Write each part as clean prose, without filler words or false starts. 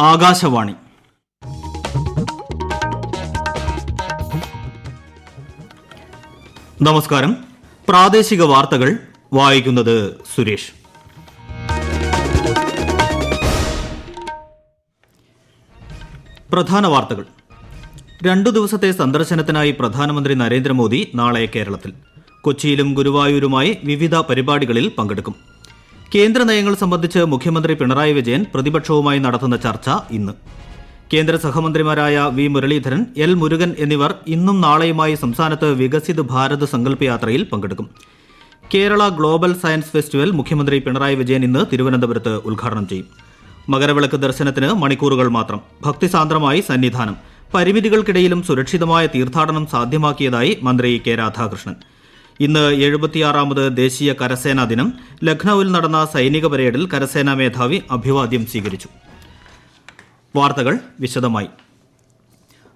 ആകാശവാണി. നമസ്കാരം. പ്രാദേശിക വാർത്തകൾ വായിക്കുന്നത് സുരേഷ്. പ്രധാന വാർത്തകൾ. 2 ദിവസത്തെ സന്ദർശനത്തിനായി പ്രധാനമന്ത്രി നരേന്ദ്രമോദി നാളെ കേരളത്തിൽ. കൊച്ചിയിലും ഗുരുവായൂരുമായി വിവിധ പരിപാടികളിൽ പങ്കെടുക്കും. കേന്ദ്ര നയങ്ങൾ സംബന്ധിച്ച് മുഖ്യമന്ത്രി പിണറായി വിജയൻ പ്രതിപക്ഷവുമായി നടത്തുന്ന ചർച്ച ഇന്ന്. കേന്ദ്ര സഹമന്ത്രിമാരായ വി മുരളീധരൻ, എൽ മുരുകൻ എന്നിവർ ഇന്നും നാളെയുമായി സംസ്ഥാനത്ത് വികസിത് ഭാരത് സങ്കല്പ് യാത്രയിൽ പങ്കെടുക്കും. കേരള ഗ്ലോബൽ സയൻസ് ഫെസ്റ്റിവൽ മുഖ്യമന്ത്രി പിണറായി വിജയൻ ഇന്ന് തിരുവനന്തപുരത്ത് ഉദ്ഘാടനം ചെയ്യും. മകരവിളക്ക് ദർശനത്തിന് മണിക്കൂറുകൾ മാത്രം. ഭക്തിസാന്ദ്രമായി സന്നിധാനം. പരിമിതികൾക്കിടയിലും സുരക്ഷിതമായ തീർത്ഥാടനം സാധ്യമാക്കിയതായി മന്ത്രി കെ രാധാകൃഷ്ണൻ. ഇന്ന് 76ാമത് ദേശീയ കരസേനാ ദിനം. ലഖ്നൌവിൽ നടന്ന സൈനിക പരേഡിൽ കരസേനാ മേധാവി അഭിവാദ്യം സ്വീകരിച്ചു. വാർത്തകൾ വിശദമായി.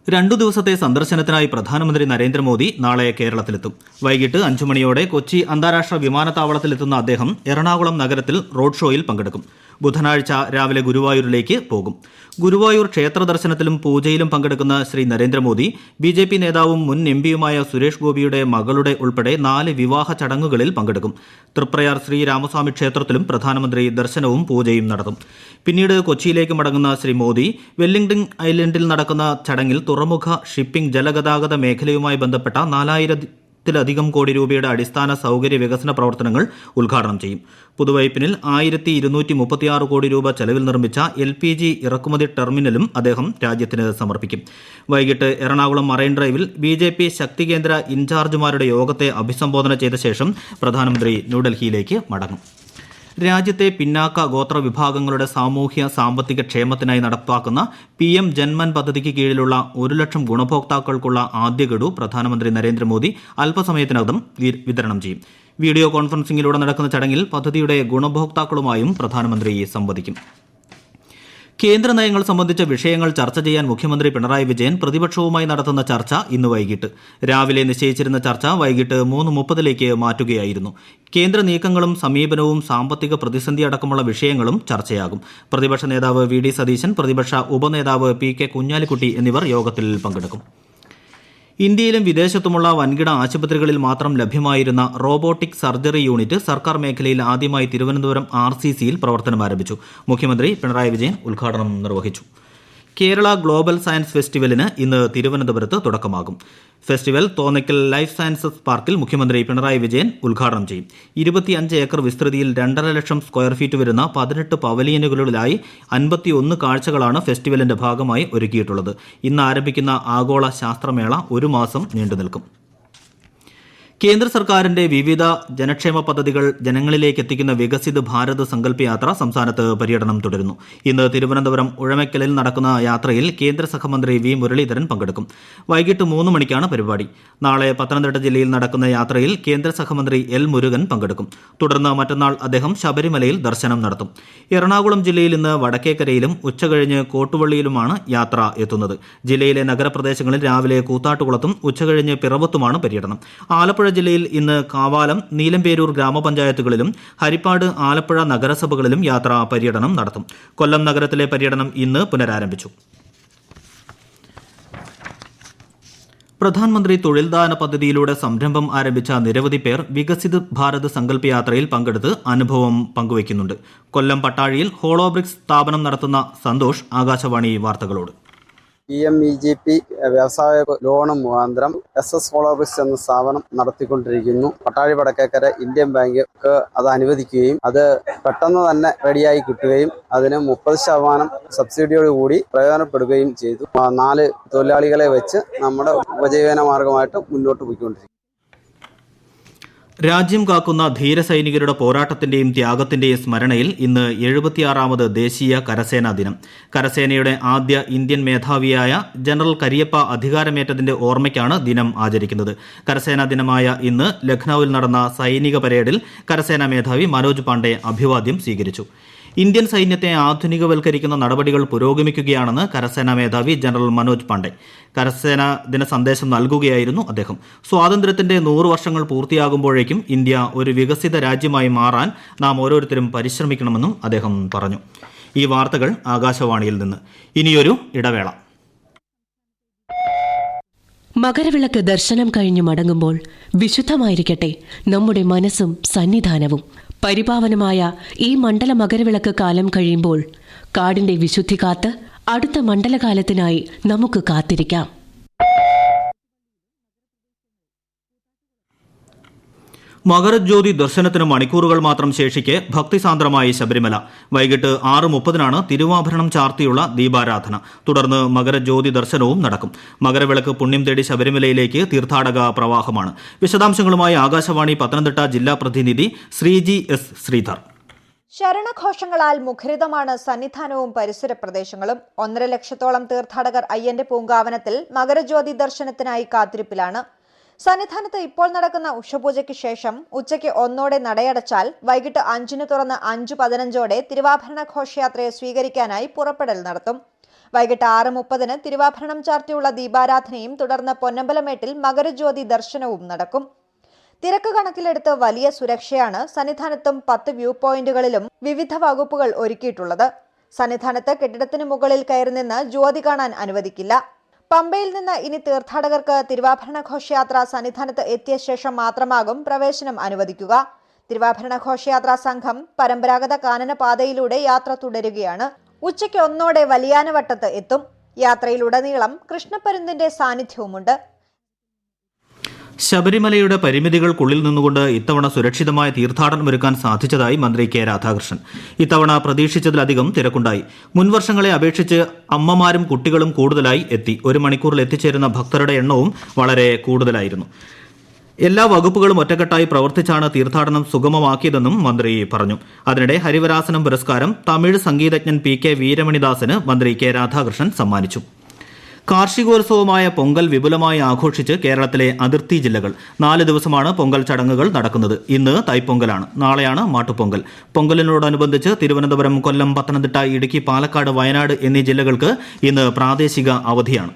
2 ദിവസത്തെ സന്ദർശനത്തിനായി പ്രധാനമന്ത്രി നരേന്ദ്രമോദി നാളെ കേരളത്തിലെത്തും. വൈകിട്ട് 5 മണിയോടെ കൊച്ചി അന്താരാഷ്ട്ര വിമാനത്താവളത്തിലെത്തുന്ന അദ്ദേഹം എറണാകുളം നഗരത്തിൽ റോഡ് ഷോയിൽ പങ്കെടുക്കും. ബുധനാഴ്ച രാവിലെ ഗുരുവായൂരിലേക്ക് പോകും. ഗുരുവായൂർ ക്ഷേത്ര ദർശനത്തിലും പൂജയിലും പങ്കെടുക്കുന്ന ശ്രീ നരേന്ദ്രമോദി ബിജെപി നേതാവും മുൻ എംപിയുമായ സുരേഷ് ഗോപിയുടെ മകളുടെ ഉൾപ്പെടെ 4 വിവാഹ ചടങ്ങുകളിൽ പങ്കെടുക്കും. തൃപ്രയാർ ശ്രീ രാമസ്വാമി ക്ഷേത്രത്തിലും പ്രധാനമന്ത്രി ദർശനവും പൂജയും നടത്തും. പിന്നീട് കൊച്ചിയിലേക്ക് മടങ്ങുന്ന ശ്രീ മോദി വെല്ലിംഗ്ടൺ ഐലൻഡിൽ നടക്കുന്ന ചടങ്ങിൽ തുറമുഖ, ഷിപ്പിംഗ്, ജലഗതാഗത മേഖലയുമായി ബന്ധപ്പെട്ട 4000-ത്തിലധികം കോടി രൂപയുടെ അടിസ്ഥാന സൌകര്യ വികസന പ്രവർത്തനങ്ങൾ ഉദ്ഘാടനം ചെയ്യും. പുതുവൈപ്പിനിൽ 1236 കോടി രൂപ ചെലവിൽ നിർമ്മിച്ച LPG ഇറക്കുമതി ടെർമിനലും അദ്ദേഹം രാജ്യത്തിന് സമർപ്പിക്കും. വൈകിട്ട് എറണാകുളം മറൈൻ ഡ്രൈവിൽ BJP ശക്തി കേന്ദ്ര ഇൻചാർജുമാരുടെ യോഗത്തെ അഭിസംബോധന ചെയ്ത ശേഷം പ്രധാനമന്ത്രി ന്യൂഡൽഹിയിലേക്ക് മടങ്ങും. രാജ്യത്തെ പിന്നാക്ക ഗോത്ര വിഭാഗങ്ങളുടെ സാമൂഹ്യ സാമ്പത്തിക ക്ഷേമത്തിനായി നടപ്പാക്കുന്ന PM ജൻമൻ പദ്ധതിക്ക് കീഴിലുള്ള 1 ലക്ഷം ഗുണഭോക്താക്കൾക്കുള്ള ആദ്യ ഗഡു പ്രധാനമന്ത്രി നരേന്ദ്രമോദി അല്പസമയത്തിനകം വിതരണം ചെയ്യും. വീഡിയോ കോൺഫറൻസിംഗിലൂടെ നടക്കുന്ന ചടങ്ങിൽ പദ്ധതിയുടെ ഗുണഭോക്താക്കളുമായും പ്രധാനമന്ത്രി സംവദിക്കും. കേന്ദ്ര നയങ്ങൾ സംബന്ധിച്ച വിഷയങ്ങൾ ചർച്ച ചെയ്യാൻ മുഖ്യമന്ത്രി പിണറായി വിജയൻ പ്രതിപക്ഷവുമായി നടത്തുന്ന ചർച്ച ഇന്ന് വൈകിട്ട്. രാവിലെ നിശ്ചയിച്ചിരുന്ന ചർച്ച വൈകിട്ട് 3:30ലേക്ക് മാറ്റുകയായിരുന്നു. കേന്ദ്ര നീക്കങ്ങളും സമീപനവും സാമ്പത്തിക പ്രതിസന്ധി അടക്കമുള്ള വിഷയങ്ങളും ചർച്ചയാകും. പ്രതിപക്ഷ നേതാവ് VD സതീശൻ, പ്രതിപക്ഷ ഉപനേതാവ് PK കുഞ്ഞാലിക്കുട്ടി എന്നിവർ യോഗത്തിൽ പങ്കെടുക്കും. ഇന്ത്യയിലും വിദേശത്തുമുള്ള വൻകിട ആശുപത്രികളിൽ മാത്രം ലഭ്യമായിരുന്ന റോബോട്ടിക് സർജറി യൂണിറ്റ് സർക്കാർ മേഖലയിൽ ആദ്യമായി തിരുവനന്തപുരം RCCയിൽ പ്രവർത്തനം ആരംഭിച്ചു. മുഖ്യമന്ത്രി പിണറായി വിജയൻ ഉദ്ഘാടനം നിർവഹിച്ചു. കേരള ഗ്ലോബൽ സയൻസ് ഫെസ്റ്റിവലിന് ഇന്ന് തിരുവനന്തപുരത്ത് തുടക്കമാകും. ഫെസ്റ്റിവൽ തോന്നയ്ക്കൽ ലൈഫ് സയൻസസ് പാർക്കിൽ മുഖ്യമന്ത്രി പിണറായി വിജയൻ ഉദ്ഘാടനം ചെയ്യും. 25 ഏക്കർ വിസ്തൃതിയിൽ 2.5 ലക്ഷം സ്ക്വയർ ഫീറ്റ് വരുന്ന 18 പവലിയനുകളിലായി 51 കാഴ്ചകളാണ് ഫെസ്റ്റിവലിന്റെ ഭാഗമായി ഒരുക്കിയിട്ടുള്ളത്. ഇന്ന് ആരംഭിക്കുന്ന ആഗോള ശാസ്ത്രമേള 1 മാസം നീണ്ടുനിൽക്കും. കേന്ദ്ര സർക്കാരിന്റെ വിവിധ ജനക്ഷേമ പദ്ധതികൾ ജനങ്ങളിലേക്ക് എത്തിക്കുന്ന വികസിത് ഭാരത് സങ്കല്പ് യാത്ര സംസ്ഥാനത്ത് പര്യടനം തുടരുന്നു. ഇന്ന് തിരുവനന്തപുരം ഉഴമക്കലിൽ നടക്കുന്ന യാത്രയിൽ കേന്ദ്ര സഹമന്ത്രി വി മുരളീധരൻ പങ്കെടുക്കും. വൈകിട്ട് 3 മണിക്കാണ് പരിപാടി. നാളെ പത്തനംതിട്ട ജില്ലയിൽ നടക്കുന്ന യാത്രയിൽ കേന്ദ്ര സഹമന്ത്രി എൽ മുരുകൻ പങ്കെടുക്കും. തുടർന്ന് മറ്റന്നാൾ അദ്ദേഹം ശബരിമലയിൽ ദർശനം നടത്തും. എറണാകുളം ജില്ലയിൽ ഇന്ന് വടക്കേക്കരയിലും ഉച്ചകഴിഞ്ഞ് കോട്ടുവള്ളിയിലുമാണ് യാത്ര എത്തുന്നത്. ജില്ലയിലെ നഗരപ്രദേശങ്ങളിൽ രാവിലെ കൂത്താട്ടുകുളത്തും ഉച്ചകഴിഞ്ഞ് പിറവത്തുമാണ് പര്യടനം. ആലപ്പുഴ ജില്ലയിൽ ഇന്ന് കാവാലം, നീലംപേരൂർ ഗ്രാമപഞ്ചായത്തുകളിലും ഹരിപ്പാട്, ആലപ്പുഴ നഗരസഭകളിലും യാത്രാ പര്യടനം നടത്തും. കൊല്ലം നഗരത്തിലെ പര്യടനം ഇന്ന് പുനരാരംഭിച്ചു. പ്രധാനമന്ത്രി തൊഴിൽദാന പദ്ധതിയിലൂടെ സംരംഭം ആരംഭിച്ച നിരവധി പേർ വികസിത് ഭാരത് സങ്കല്പ് യാത്രയിൽ പങ്കെടുത്ത് അനുഭവം പങ്കുവയ്ക്കുന്നുണ്ട്. കൊല്ലം പട്ടാഴിയിൽ ഹോളോബ്രിക്സ് സ്ഥാപനം നടത്തുന്ന സന്തോഷ് ആകാശവാണി വാർത്തകളോട്. PMEGP വ്യവസായ ലോണ് മുഖാന്തരം SS ഹോളോബ്രിക്സ് എന്ന സ്ഥാപനം നടത്തിക്കൊണ്ടിരിക്കുന്നു. പട്ടാഴി വടക്കേക്കര ഇന്ത്യൻ ബാങ്ക് അത് അനുവദിക്കുകയും അത് പെട്ടെന്ന് തന്നെ റെഡിയായി കിട്ടുകയും അതിന് 30% സബ്സിഡിയോടുകൂടി പ്രയോജനപ്പെടുകയും ചെയ്തു. 4 തൊഴിലാളികളെ വെച്ച് നമ്മുടെ ഉപജീവന മാർഗമായിട്ട് മുന്നോട്ട് പോയിക്കൊണ്ടിരിക്കും. രാജ്യം കാക്കുന്ന ധീരസൈനികരുടെ പോരാട്ടത്തിന്റെയും ത്യാഗത്തിന്റെയും സ്മരണയിൽ ഇന്ന് 76ാമത് ദേശീയ കരസേനാ ദിനം. കരസേനയുടെ ആദ്യ ഇന്ത്യൻ മേധാവിയായ ജനറൽ കരിയപ്പ അധികാരമേറ്റതിന്റെ ഓർമ്മയ്ക്കാണ് ദിനം ആചരിക്കുന്നത്. കരസേനാ ദിനമായ ഇന്ന് ലഖ്നൌവിൽ നടന്ന സൈനിക പരേഡിൽ കരസേനാ മേധാവി മനോജ് പാണ്ഡെ അഭിവാദ്യം സ്വീകരിച്ചു. ഇന്ത്യൻ സൈന്യത്തെ ആധുനികവൽക്കരിക്കുന്ന നടപടികൾ പുരോഗമിക്കുകയാണെന്ന് കരസേനാ മേധാവി ജനറൽ മനോജ് പാണ്ഡെ കരസേനാ ദിന സന്ദേശം നൽകുകയായിരുന്നു അദ്ദേഹം. സ്വാതന്ത്ര്യത്തിന്റെ 100 വർഷങ്ങൾ പൂർത്തിയാകുമ്പോഴേക്കും ഇന്ത്യ ഒരു വികസിത രാജ്യമായി മാറാൻ നാം ഓരോരുത്തരും പരിശ്രമിക്കണമെന്നും അദ്ദേഹം പറഞ്ഞു. ഈ വാർത്തകൾ ആകാശവാണിയിൽ നിന്ന്. ഇനിയൊരു ഇടവേള. മകരവിളക്ക് ദർശനം കഴിഞ്ഞു മടങ്ങുമ്പോൾ വിശുദ്ധമായിരിക്കട്ടെ നമ്മുടെ മനസ്സും സന്നിധാനവും. പരിപാവനമായ ഈ മണ്ഡല മകരവിളക്ക് കാലം കഴിയുമ്പോൾ കാടിന്റെ വിശുദ്ധി കാത്ത് അടുത്ത മണ്ഡലകാലത്തിനായി നമുക്ക് കാത്തിരിക്കാം. മകരജ്യോതി ദർശനത്തിന് മണിക്കൂറുകൾ മാത്രം ശേഷിക്കെ ഭക്തിസാന്ദ്രമായി ശബരിമല. വൈകിട്ട് 6:30 തിരുവാഭരണം ചാർത്തിയുള്ള ദീപാരാധന. തുടർന്ന് മകരജ്യോതി ദർശനവും നടക്കും. മകരവിളക്ക് പുണ്യം തേടി ശബരിമലയിലേക്ക് തീർത്ഥാടക പ്രവാഹമാണ്. വിശദാംശങ്ങളുമായി ആകാശവാണി പത്തനംതിട്ട ജില്ലാ പ്രതിനിധി ശ്രീജി എസ് ശ്രീധർ. ശരണഘോഷങ്ങളാൽ മുഖരിതമാണ് സന്നിധാനവും പരിസര പ്രദേശങ്ങളും. 1.5 ലക്ഷത്തോളം തീർത്ഥാടകർ അയ്യന്റെ പൂങ്കാവനത്തിൽ മകരജ്യോതി ദർശനത്തിനായി കാത്തിരിപ്പിലാണ്. സന്നിധാനത്ത് ഇപ്പോൾ നടക്കുന്ന ഉഷപൂജയ്ക്ക് ശേഷം ഉച്ചയ്ക്ക് 1 നടയടച്ചാൽ വൈകിട്ട് 5 തുറന്ന് 5:15 തിരുവാഭരണ ഘോഷയാത്രയെ സ്വീകരിക്കാനായി പുറപ്പെടൽ നടത്തും. വൈകിട്ട് 6:30 തിരുവാഭരണം ചാർത്തിയുള്ള ദീപാരാധനയും തുടർന്ന് പൊന്നമ്പലമേട്ടിൽ മകരജ്യോതി ദർശനവും നടക്കും. തിരക്ക് കണക്കിലെടുത്ത് വലിയ സുരക്ഷയാണ് സന്നിധാനത്തും 10 വ്യൂ പോയിന്റുകളിലും വിവിധ വകുപ്പുകൾ ഒരുക്കിയിട്ടുള്ളത്. സന്നിധാനത്ത് കെട്ടിടത്തിന് മുകളിൽ കയറി നിന്ന് ജ്യോതി കാണാൻ അനുവദിക്കില്ല. പമ്പയിൽ നിന്ന് ഇനി തീർത്ഥാടകർക്ക് തിരുവാഭരണ ഘോഷയാത്ര സന്നിധാനത്ത് എത്തിയ ശേഷം മാത്രമാകും പ്രവേശനം അനുവദിക്കുക. തിരുവാഭരണ ഘോഷയാത്രാ സംഘം പരമ്പരാഗത കാനനപാതയിലൂടെ യാത്ര തുടരുകയാണ്. ഉച്ചയ്ക്ക് 1 വലിയാനവട്ടത്ത് എത്തും. യാത്രയിലുടനീളം കൃഷ്ണപ്പരുന്തിന്റെ സാന്നിധ്യവുമുണ്ട്. ശബരിമലയുടെ പരിമിതികൾക്കുള്ളിൽ നിന്നുകൊണ്ട് ഇത്തവണ സുരക്ഷിതമായ തീർത്ഥാടനമൊരുക്കാൻ സാധിച്ചതായി മന്ത്രി കെ രാധാകൃഷ്ണൻ. ഇത്തവണ പ്രതീക്ഷിച്ചതിലധികം തിരക്കുണ്ടായി. മുൻവർഷങ്ങളെ അപേക്ഷിച്ച് അമ്മമാരും കുട്ടികളും കൂടുതലായി എത്തി. 1 മണിക്കൂറിൽ എത്തിച്ചേരുന്ന ഭക്തരുടെ എണ്ണവും വളരെ കൂടുതലായിരുന്നു. എല്ലാ വകുപ്പുകളും ഒറ്റക്കെട്ടായി പ്രവർത്തിച്ചാണ് തീർത്ഥാടനം സുഗമമാക്കിയതെന്നും മന്ത്രി പറഞ്ഞു. അതിനിടെ ഹരിവരാസനം പുരസ്കാരം തമിഴ് സംഗീതജ്ഞൻ PK വീരമണിദാസിന് മന്ത്രി കെ രാധാകൃഷ്ണൻ സമ്മാനിച്ചു. കാർഷികോത്സവമായ പൊങ്കൽ വിപുലമായി ആഘോഷിച്ച് കേരളത്തിലെ അതിർത്തി ജില്ലകൾ. 4 ദിവസമാണ് പൊങ്കൽ ചടങ്ങുകൾ നടക്കുന്നത്. ഇന്ന് തൈപ്പൊങ്കലാണ്, നാളെയാണ് മാട്ടുപൊങ്കൽ. പൊങ്കലിനോടനുബന്ധിച്ച് തിരുവനന്തപുരം, കൊല്ലം, പത്തനംതിട്ട, ഇടുക്കി, പാലക്കാട്, വയനാട് എന്നീ ജില്ലകൾക്ക് ഇന്ന് പ്രാദേശിക അവധിയാണ്.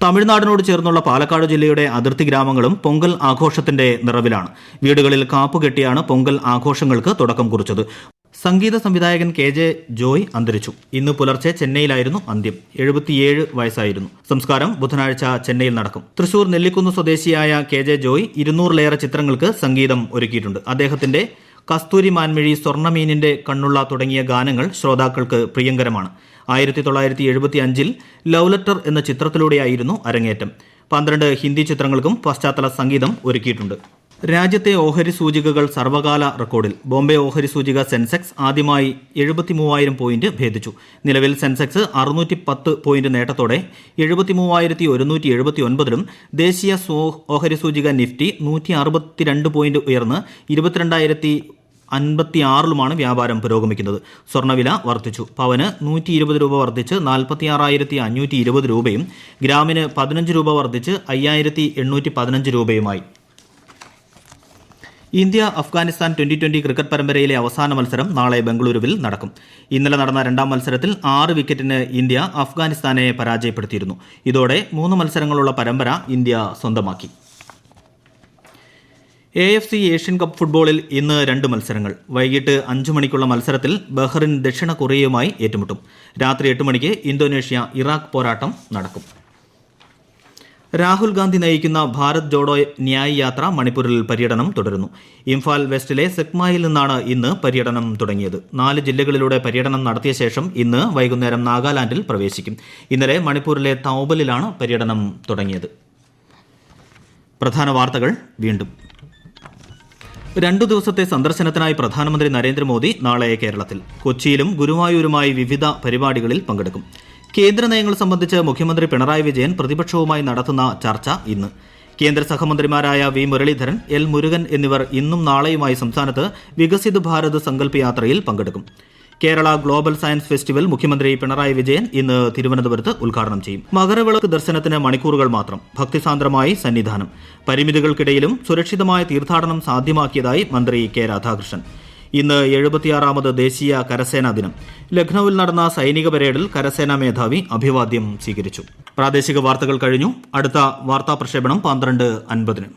തമിഴ്നാടിനോട് ചേർന്നുള്ള പാലക്കാട് ജില്ലയുടെ അതിർത്തി ഗ്രാമങ്ങളും പൊങ്കൽ ആഘോഷത്തിന്റെ നിറവിലാണ്. വീടുകളിൽ കാപ്പുകെട്ടിയാണ് പൊങ്കൽ ആഘോഷങ്ങൾക്ക് തുടക്കം കുറിച്ചത്. സംഗീത സംവിധായകൻ KJ ജോയ് അന്തരിച്ചു. ഇന്ന് പുലർച്ചെ ചെന്നൈയിലായിരുന്നു അന്ത്യം. 77 വയസ്സായിരുന്നു. സംസ്കാരം ബുധനാഴ്ച ചെന്നൈയിൽ നടക്കും. തൃശൂർ നെല്ലിക്കുന്ന് സ്വദേശിയായ KJ ജോയ് 200-ലേറെ ചിത്രങ്ങൾക്ക് സംഗീതം ഒരുക്കിയിട്ടുണ്ട്. അദ്ദേഹത്തിന്റെ കസ്തൂരി മാൻമിഴി, സ്വർണ്ണമീനിന്റെ കണ്ണുള്ള തുടങ്ങിയ ഗാനങ്ങൾ ശ്രോതാക്കൾക്ക് പ്രിയങ്കരമാണ്. 1975 ലവ് ലെറ്റർ എന്ന ചിത്രത്തിലൂടെയായിരുന്നു അരങ്ങേറ്റം. 12 ഹിന്ദി ചിത്രങ്ങൾക്കും പശ്ചാത്തല സംഗീതം ഒരുക്കിയിട്ടുണ്ട്. രാജ്യത്തെ ഓഹരി സൂചികകൾ സർവകാല റെക്കോർഡിൽ. ബോംബെ ഓഹരി സൂചിക സെൻസെക്സ് ആദ്യമായി 73,000 പോയിന്റ് ഭേദിച്ചു. നിലവിൽ സെൻസെക്സ് 610 പോയിന്റ് നേട്ടത്തോടെ 73,179ലും ദേശീയ ഓഹരി സൂചിക നിഫ്റ്റി 162 പോയിന്റ് ഉയർന്ന് 22,056ലുമാണ് വ്യാപാരം പുരോഗമിക്കുന്നത്. സ്വർണ്ണവില വർദ്ധിച്ചു. പവന് 120 രൂപ വർദ്ധിച്ച് 46,520 രൂപയും ഗ്രാമിന് 15 രൂപ വർദ്ധിച്ച് 5,815 രൂപയുമായി. ഇന്ത്യ അഫ്ഗാനിസ്ഥാൻ T20 ക്രിക്കറ്റ് പരമ്പരയിലെ അവസാന മത്സരം നാളെ ബംഗളൂരുവിൽ നടക്കും. ഇന്നലെ നടന്ന 2ാം മത്സരത്തിൽ 6 വിക്കറ്റിന് ഇന്ത്യ അഫ്ഗാനിസ്ഥാനെ പരാജയപ്പെടുത്തിയിരുന്നു. ഇതോടെ 3 മത്സരങ്ങളുള്ള പരമ്പര ഇന്ത്യ സ്വന്തമാക്കി. AFC ഏഷ്യൻ കപ്പ് ഫുട്ബോളിൽ ഇന്ന് 2 മത്സരങ്ങൾ. വൈകിട്ട് 5 മണിക്കുള്ള മത്സരത്തിൽ ബഹ്റിൻ ദക്ഷിണ കൊറിയയുമായി ഏറ്റുമുട്ടും. രാത്രി 8 മണിക്ക് ഇന്തോനേഷ്യ ഇറാഖ് പോരാട്ടം നടക്കും. രാഹുൽ ഗാന്ധി നയിക്കുന്ന ഭാരത് ജോഡോ ന്യായ് യാത്ര മണിപ്പൂരിൽ പര്യടനം തുടരുന്നു. ഇംഫാൽ വെസ്റ്റിലെ സെക്മായിൽ നിന്നാണ് ഇന്ന് പര്യടനം തുടങ്ങിയത്. 4 ജില്ലകളിലൂടെ പര്യടനം നടത്തിയ ശേഷം ഇന്ന് വൈകുന്നേരം നാഗാലാൻഡിൽ പ്രവേശിക്കും. ഇന്നലെ മണിപ്പൂരിലെ തൗബലിലാണ് പര്യടനം തുടങ്ങിയത്. പ്രധാന വാർത്തകൾ വീണ്ടും. 2 ദിവസത്തെ സന്ദർശനത്തിനായി പ്രധാനമന്ത്രി നരേന്ദ്രമോദി നാളെ കേരളത്തിൽ. കൊച്ചിയിലും ഗുരുവായൂരുമായി വിവിധ പരിപാടികളിൽ പങ്കെടുക്കും. കേന്ദ്ര നയങ്ങൾ സംബന്ധിച്ച് മുഖ്യമന്ത്രി പിണറായി വിജയൻ പ്രതിപക്ഷവുമായി നടത്തുന്ന ചർച്ച ഇന്ന്. കേന്ദ്ര സഹമന്ത്രിമാരായ V മുരളീധരൻ, L മുരുകൻ എന്നിവർ ഇന്നും നാളെയുമായി സംസ്ഥാനത്ത് വികസിത് ഭാരത് സങ്കല്പ് യാത്രയിൽ പങ്കെടുക്കും. കേരള ഗ്ലോബൽ സയൻസ് ഫെസ്റ്റിവൽ മുഖ്യമന്ത്രി പിണറായി വിജയൻ ഇന്ന് തിരുവനന്തപുരത്ത് ഉദ്ഘാടനം ചെയ്യും. മകരവിളക്ക് ദർശനത്തിന് മണിക്കൂറുകൾ മാത്രം. ഭക്തിസാന്ദ്രമായി സന്നിധാനം. പരിമിതികൾക്കിടയിലും സുരക്ഷിതമായ തീർത്ഥാടനം സാധ്യമാക്കിയതായി മന്ത്രി കെ രാധാകൃഷ്ണൻ. ഇന്ന് 76ാമത് ദേശീയ കരസേനാ ദിനം. ലക്നൌവിൽ നടന്ന സൈനിക പരേഡിൽ കരസേനാ മേധാവി അഭിവാദ്യം സ്വീകരിച്ചു. പ്രാദേശിക വാർത്തകൾ കഴിഞ്ഞു. അടുത്ത വാർത്താ പ്രക്ഷേപണം 12:50.